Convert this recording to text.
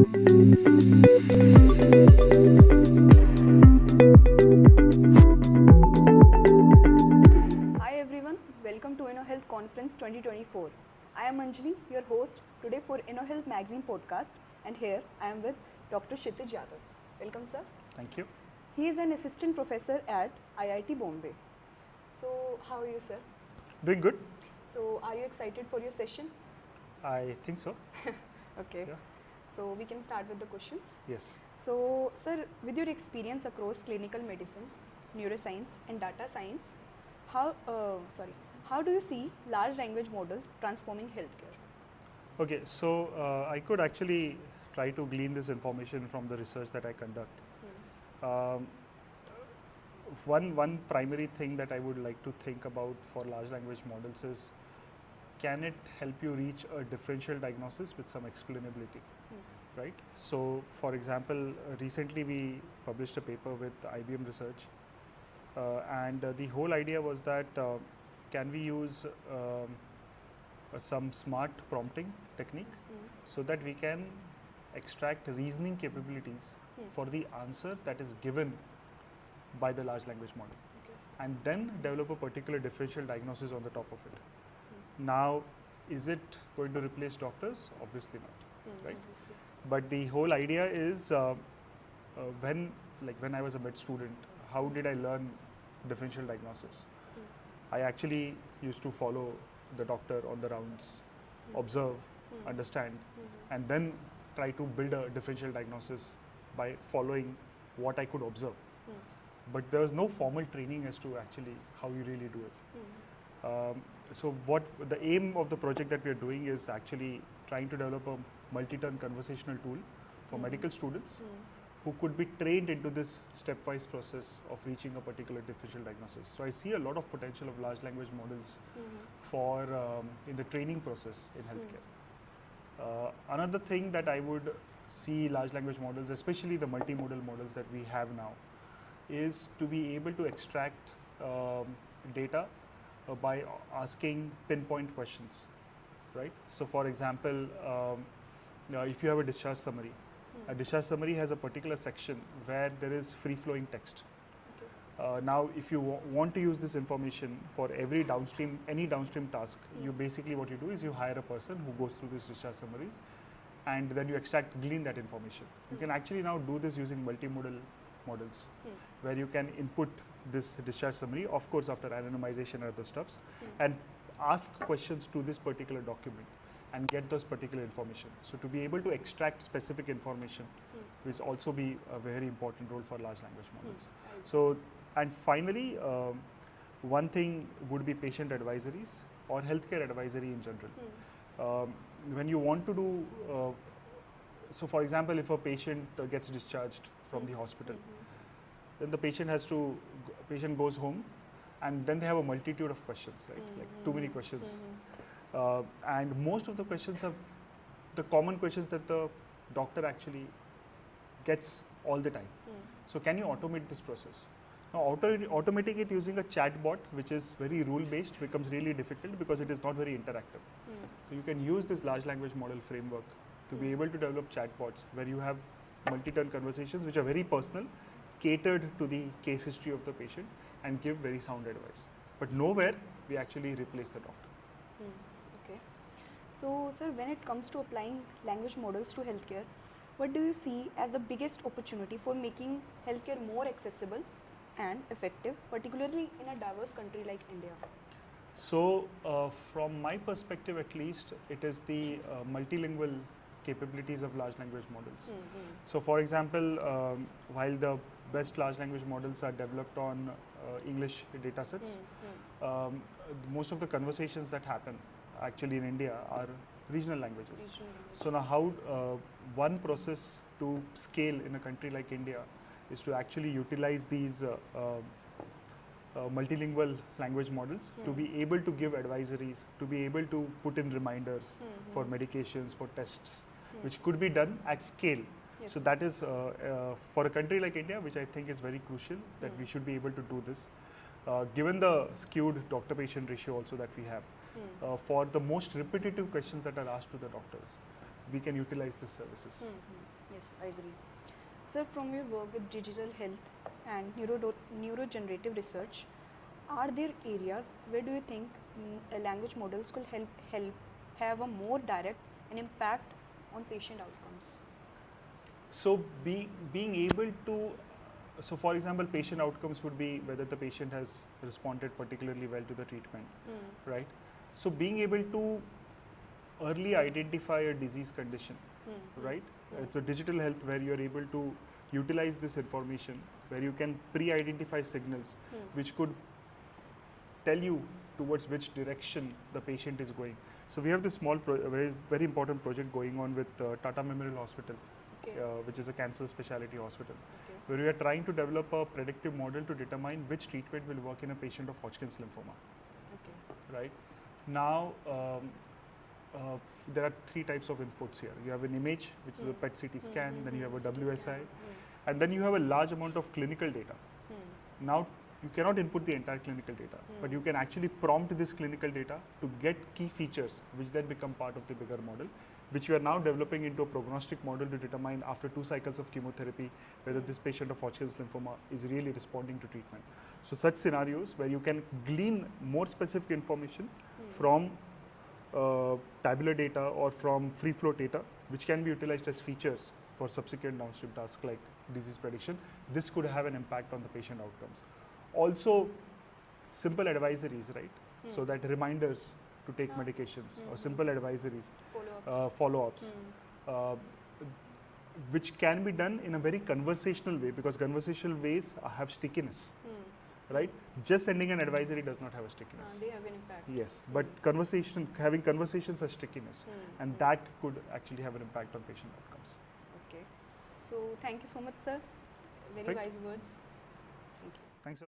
Hi everyone, welcome to InnoHealth Conference 2024. I am Anjali, your host today for InnoHealth Magazine podcast, and here I am with Dr. Kshitij Jadhav. Welcome, sir. Thank you. He is an assistant professor at IIT Bombay. So, how are you, sir? Doing good. So, are you excited for your session? I think so. Okay. Yeah. So, we can start with the questions. Yes. So, sir, with your experience across clinical medicines, neuroscience, and data science, how do you see large language model transforming healthcare? Okay, so I could actually try to glean this information from the research that I conduct. One primary thing that I would like to think about for large language models is, can it help you reach a differential diagnosis with some explainability, right? So, for example, recently we published a paper with IBM Research, and the whole idea was that can we use some smart prompting technique so that we can extract reasoning capabilities for the answer that is given by the large language model, and then develop a particular differential diagnosis on the top of it. Now, is it going to replace doctors? Obviously not, right? Obviously. But the whole idea is when I was a med student, how did I learn differential diagnosis? I actually used to follow the doctor on the rounds, observe, understand, and then try to build a differential diagnosis by following what I could observe. But there was no formal training as to actually how you really do it. So what the aim of the project that we are doing is actually trying to develop a multi-turn conversational tool for medical students who could be trained into this stepwise process of reaching a particular differential diagnosis. So I see a lot of potential of large language models for in the training process in healthcare. Another thing that I would see large language models, especially the multimodal models that we have now, is to be able to extract data by asking pinpoint questions, right? So for example, if you have a discharge summary, a discharge summary has a particular section where there is free-flowing text. Now, if you want to use this information for any downstream task, you basically what you do is you hire a person who goes through these discharge summaries, and then you glean that information. You can actually now do this using multimodal models, where you can input this discharge summary, of course after anonymization and other stuffs, and ask questions to this particular document and get those particular information. So to be able to extract specific information will also be a very important role for large language models. So, and finally, one thing would be patient advisories or healthcare advisory in general. When you want to do, so for example, if a patient gets discharged from the hospital, then the patient goes home, and then they have a multitude of questions, right? Like too many questions. And most of the questions are the common questions that the doctor actually gets all the time. So can you automate this process? Now, automating it using a chatbot, which is very rule-based, becomes really difficult because it is not very interactive. So you can use this large language model framework to be able to develop chatbots where you have multi-turn conversations which are very personal, catered to the case history of the patient, and give very sound advice. But nowhere we actually replace the doctor. Okay. So, sir, when it comes to applying language models to healthcare, what do you see as the biggest opportunity for making healthcare more accessible and effective, particularly in a diverse country like India? So, from my perspective at least, it is the multilingual capabilities of large language models. So, for example, while the best large language models are developed on English datasets, most of the conversations that happen actually in India are regional languages. So now how one process to scale in a country like India is to actually utilize these multilingual language models to be able to give advisories, to be able to put in reminders for medications, for tests, which could be done at scale. Yes. So that is for a country like India, which I think is very crucial, that we should be able to do this. Given the skewed doctor-patient ratio also that we have, for the most repetitive questions that are asked to the doctors, we can utilize these services. Yes, I agree. Sir, from your work with digital health and neurogenerative research, are there areas where do you think language models could help have a more direct an impact on patient outcomes? So being able to, so for example, patient outcomes would be whether the patient has responded particularly well to the treatment, right? So being able to early identify a disease condition, right? It's a digital health where you're able to utilize this information, where you can pre-identify signals which could tell you towards which direction the patient is going. So we have this small, very important project going on with Tata Memorial Hospital, Okay. Which is a cancer specialty hospital, Okay. where we are trying to develop a predictive model to determine which treatment will work in a patient of Hodgkin's lymphoma. Okay. Right now, there are three types of inputs here. You have an image, which is a PET CT scan, then you have a WSI, and then you have a large amount of clinical data. Now, you cannot input the entire clinical data, but you can actually prompt this clinical data to get key features, which then become part of the bigger model, which we are now developing into a prognostic model to determine after 2 cycles of chemotherapy whether this patient of Hodgkin's lymphoma is really responding to treatment. So such scenarios where you can glean more specific information from tabular data or from free flow data, which can be utilized as features for subsequent downstream tasks like disease prediction. This could have an impact on the patient outcomes. Also, simple advisories, right? So that reminders to take medications or simple advisories, follow-ups, which can be done in a very conversational way, because conversational ways have stickiness, right? Just sending an advisory does not have a stickiness. They have an impact. Yes, but having conversations has stickiness, and that could actually have an impact on patient outcomes. Okay. So thank you so much, sir. Very Perfect. wise words. Thank you. Thanks.